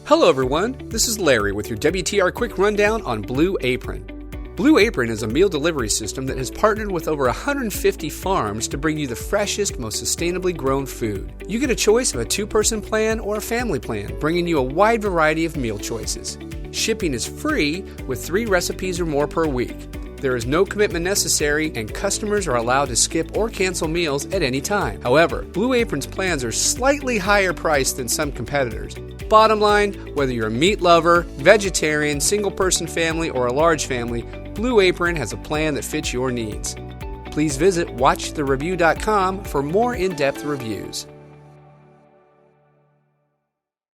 Hello everyone, this is Larry with your WTR Quick Rundown on Blue Apron. Blue Apron is a meal delivery system that has partnered with over 150 farms to bring you the freshest, most sustainably grown food. You get a choice of a 2-person plan or a family plan, bringing you a wide variety of meal choices. Shipping is free with 3 recipes or more per week. There is no commitment necessary, and customers are allowed to skip or cancel meals at any time. However, Blue Apron's plans are slightly higher priced than some competitors. Bottom line, whether you're a meat lover, vegetarian, single-person family, or a large family, Blue Apron has a plan that fits your needs. Please visit watchthereview.com for more in-depth reviews.